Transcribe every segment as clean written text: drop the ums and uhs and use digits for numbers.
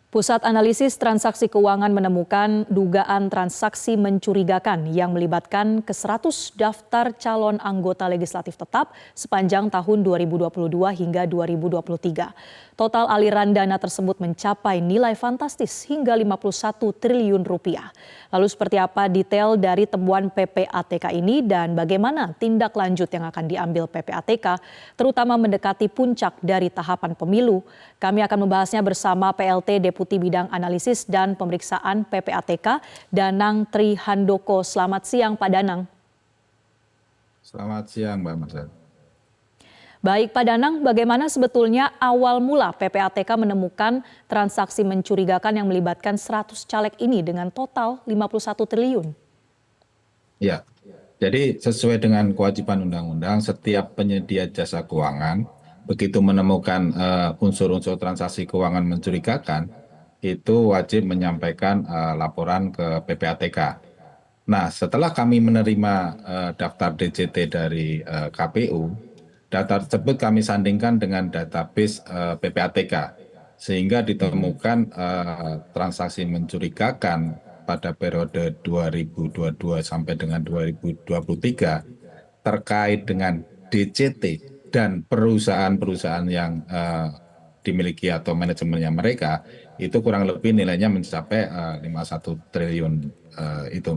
Pusat Analisis Transaksi Keuangan menemukan dugaan transaksi mencurigakan yang melibatkan ke-100 daftar calon anggota legislatif tetap sepanjang tahun 2022 hingga 2023. Total aliran dana tersebut mencapai nilai fantastis hingga 51 triliun rupiah. Lalu seperti apa detail dari temuan PPATK ini dan bagaimana tindak lanjut yang akan diambil PPATK terutama mendekati puncak dari tahapan pemilu? Kami akan membahasnya bersama PLT Deputi Bidang Analisis dan Pemeriksaan PPATK, Danang Trihandoko. Selamat siang Pak Danang. Selamat siang Mbak Marsha. Baik Pak Danang, bagaimana sebetulnya awal mula PPATK menemukan transaksi mencurigakan yang melibatkan 100 caleg ini dengan total 51 triliun? Ya, jadi sesuai dengan kewajiban undang-undang, setiap penyedia jasa keuangan begitu menemukan unsur-unsur transaksi keuangan mencurigakan, itu wajib menyampaikan laporan ke PPATK. Nah, setelah kami menerima daftar DJT dari KPU, data tersebut kami sandingkan dengan database PPATK, sehingga ditemukan transaksi mencurigakan pada periode 2022 sampai dengan 2023 terkait dengan DCT dan perusahaan-perusahaan yang dimiliki atau manajemennya mereka, itu kurang lebih nilainya mencapai 51 triliun itu.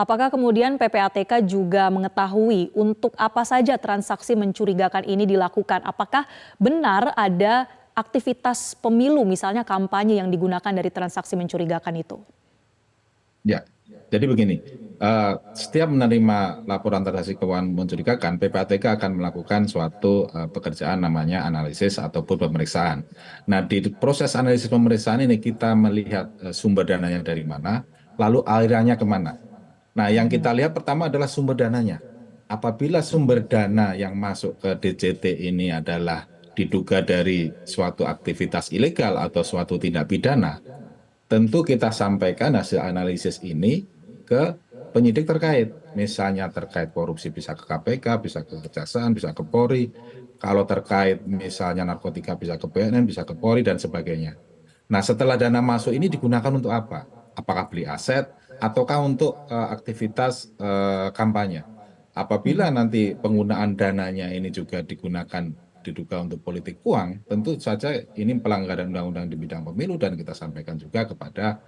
Apakah kemudian PPATK juga mengetahui untuk apa saja transaksi mencurigakan ini dilakukan? Apakah benar ada aktivitas pemilu misalnya kampanye yang digunakan dari transaksi mencurigakan itu? Ya, jadi begini, setiap menerima laporan transaksi keuangan mencurigakan, PPATK akan melakukan suatu pekerjaan namanya analisis ataupun pemeriksaan. Nah, di proses analisis pemeriksaan ini kita melihat sumber dananya dari mana, lalu alirannya kemana. Nah, yang kita lihat pertama adalah sumber dananya. Apabila sumber dana yang masuk ke DJT ini adalah diduga dari suatu aktivitas ilegal atau suatu tindak pidana, tentu kita sampaikan hasil analisis ini ke penyidik terkait. Misalnya terkait korupsi bisa ke KPK, bisa ke Kejaksaan, bisa ke Polri. Kalau terkait misalnya narkotika bisa ke BNN, bisa ke Polri dan sebagainya. Nah, setelah dana masuk ini digunakan untuk apa? Apakah beli aset ataukah untuk aktivitas kampanye? Apabila nanti penggunaan dananya ini juga digunakan diduga untuk politik uang, tentu saja ini pelanggaran undang-undang di bidang pemilu dan kita sampaikan juga kepada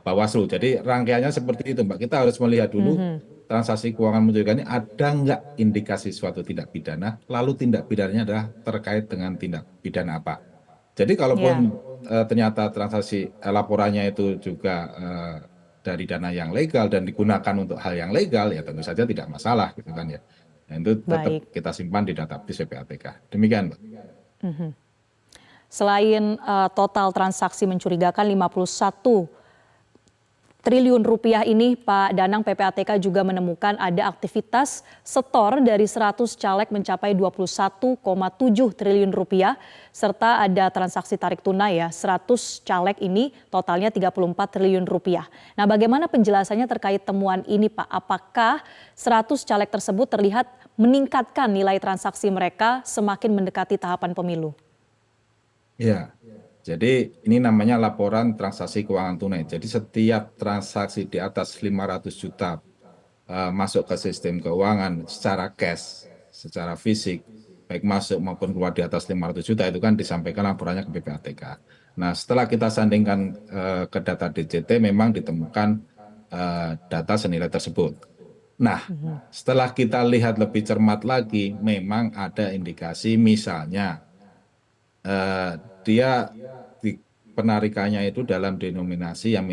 Bawaslu. Jadi rangkaiannya seperti itu, Mbak. Kita harus melihat dulu transaksi keuangan mencurigakan ini ada nggak indikasi suatu tindak pidana, lalu tindak pidananya adalah terkait dengan tindak pidana apa. Jadi kalaupun ternyata transaksi laporannya itu juga dari dana yang legal dan digunakan untuk hal yang legal, ya tentu saja tidak masalah, gitu kan ya. Nah, itu tetap kita simpan di database PPATK. Demikian, Mbak. Selain total transaksi mencurigakan 51 triliun rupiah ini, Pak Danang, PPATK juga menemukan ada aktivitas setor dari 100 caleg mencapai 21,7 triliun rupiah, serta ada transaksi tarik tunai ya, 100 caleg ini totalnya 34 triliun rupiah. Nah, bagaimana penjelasannya terkait temuan ini, Pak? Apakah 100 caleg tersebut terlihat meningkatkan nilai transaksi mereka semakin mendekati tahapan pemilu? Ya. Jadi ini namanya laporan transaksi keuangan tunai. Jadi setiap transaksi di atas 500 juta masuk ke sistem keuangan secara cash, secara fisik, baik masuk maupun keluar di atas 500 juta itu kan disampaikan laporannya ke PPATK. Nah, setelah kita sandingkan ke data DJT memang ditemukan data senilai tersebut. Nah, setelah kita lihat lebih cermat lagi, memang ada indikasi misalnya dia penarikannya itu dalam denominasi yang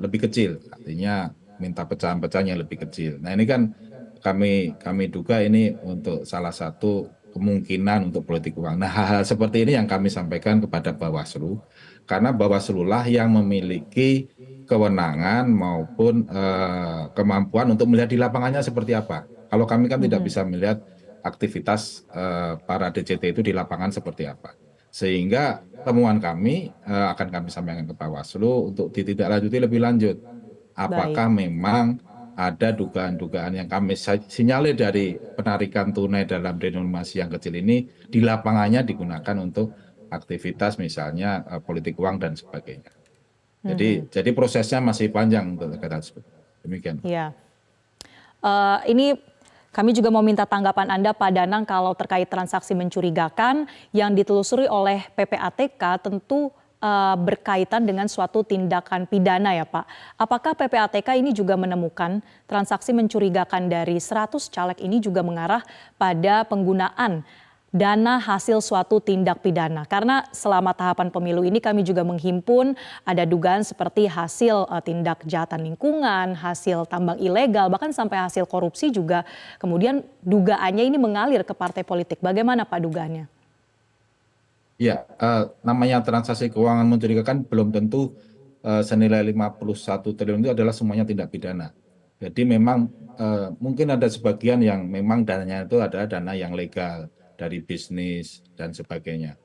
lebih kecil, artinya minta pecahan-pecahan yang lebih kecil. Nah, ini kan kami duga ini untuk salah satu kemungkinan untuk politik uang. Nah, hal-hal seperti ini yang kami sampaikan kepada Bawaslu, karena Bawaslu lah yang memiliki kewenangan maupun kemampuan untuk melihat di lapangannya seperti apa. Kalau kami kan tidak bisa melihat aktivitas para DJT itu di lapangan seperti apa. Sehingga temuan kami akan kami sampaikan ke Bawaslu untuk ditindaklanjuti lebih lanjut. Apakah memang ada dugaan-dugaan yang kami sinyalir dari penarikan tunai dalam denominasi yang kecil ini di lapangannya digunakan untuk aktivitas misalnya politik uang dan sebagainya. Jadi prosesnya masih panjang untuk terkait hal tersebut. Demikian. Ya. Ini kami juga mau minta tanggapan Anda Pak Danang kalau terkait transaksi mencurigakan yang ditelusuri oleh PPATK tentu berkaitan dengan suatu tindakan pidana ya Pak. Apakah PPATK ini juga menemukan transaksi mencurigakan dari 100 caleg ini juga mengarah pada penggunaan dana hasil suatu tindak pidana? Karena selama tahapan pemilu ini kami juga menghimpun ada dugaan seperti hasil tindak kejahatan lingkungan, hasil tambang ilegal, bahkan sampai hasil korupsi juga kemudian dugaannya ini mengalir ke partai politik. Bagaimana Pak dugaannya? Ya, namanya transaksi keuangan mencurigakan belum tentu senilai 51 triliun itu adalah semuanya tindak pidana. Jadi memang mungkin ada sebagian yang memang dananya itu adalah dana yang legal dari bisnis dan sebagainya.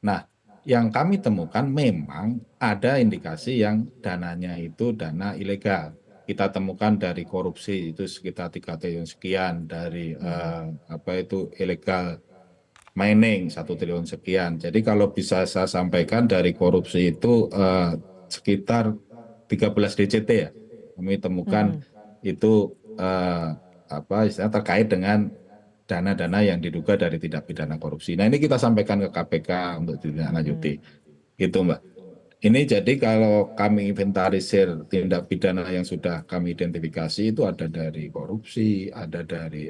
Nah, yang kami temukan memang ada indikasi yang dananya itu dana ilegal. Kita temukan dari korupsi itu sekitar 3 triliun sekian, dari ilegal mining 1 triliun sekian. Jadi kalau bisa saya sampaikan dari korupsi itu sekitar 13 DCT ya. Kami temukan itu istilahnya terkait dengan dana-dana yang diduga dari tindak pidana korupsi. Nah ini kita sampaikan ke KPK untuk ditindaklanjuti. Gitu Mbak. Ini jadi kalau kami inventarisir tindak pidana yang sudah kami identifikasi itu ada dari korupsi, ada dari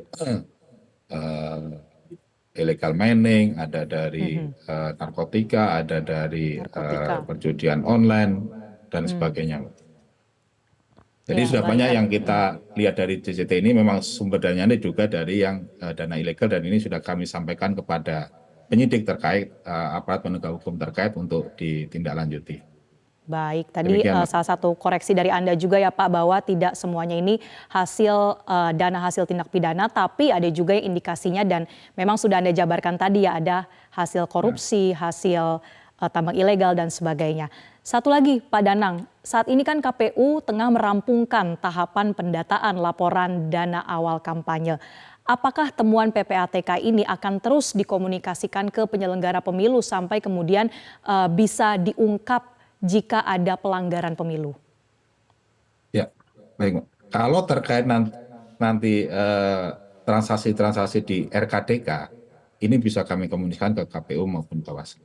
illegal mining, ada dari narkotika, ada dari perjudian online, dan sebagainya. Jadi Ya, sudah baik. banyak yang kita lihat dari DCT ini memang sumber dananya juga dari yang dana ilegal, dan ini sudah kami sampaikan kepada penyidik terkait, aparat penegak hukum terkait untuk ditindaklanjuti. Baik, tadi salah satu koreksi dari Anda juga ya Pak bahwa tidak semuanya ini hasil dana hasil tindak pidana, tapi ada juga yang indikasinya dan memang sudah Anda jabarkan tadi ya ada hasil korupsi, hasil tambang ilegal dan sebagainya. Satu lagi Pak Danang, saat ini kan KPU tengah merampungkan tahapan pendataan laporan dana awal kampanye. Apakah temuan PPATK ini akan terus dikomunikasikan ke penyelenggara pemilu sampai kemudian bisa diungkap jika ada pelanggaran pemilu? Ya, baik. Kalau terkait nanti transaksi-transaksi di RKDK, ini bisa kami komunikasikan ke KPU maupun Bawaslu.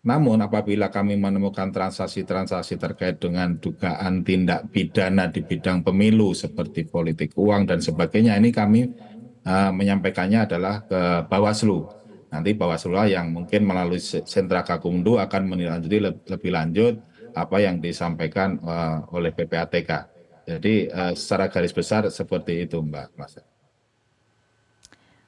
Namun apabila kami menemukan transaksi-transaksi terkait dengan dugaan tindak pidana di bidang pemilu seperti politik uang dan sebagainya, ini kami menyampaikannya adalah ke Bawaslu. Nanti Bawaslu lah yang mungkin melalui sentra Gakumdu akan menindaklanjuti lebih lanjut apa yang disampaikan oleh PPATK. Jadi secara garis besar seperti itu Mbak Mas.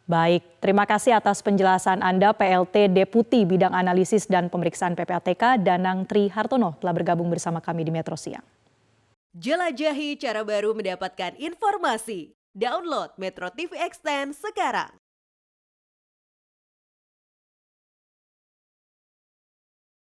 Baik, terima kasih atas penjelasan Anda PLT Deputi Bidang Analisis dan Pemeriksaan PPATK Danang Tri Hartono telah bergabung bersama kami di Metro Siang. Jelajahi cara baru mendapatkan informasi. Download Metro TV Extend sekarang.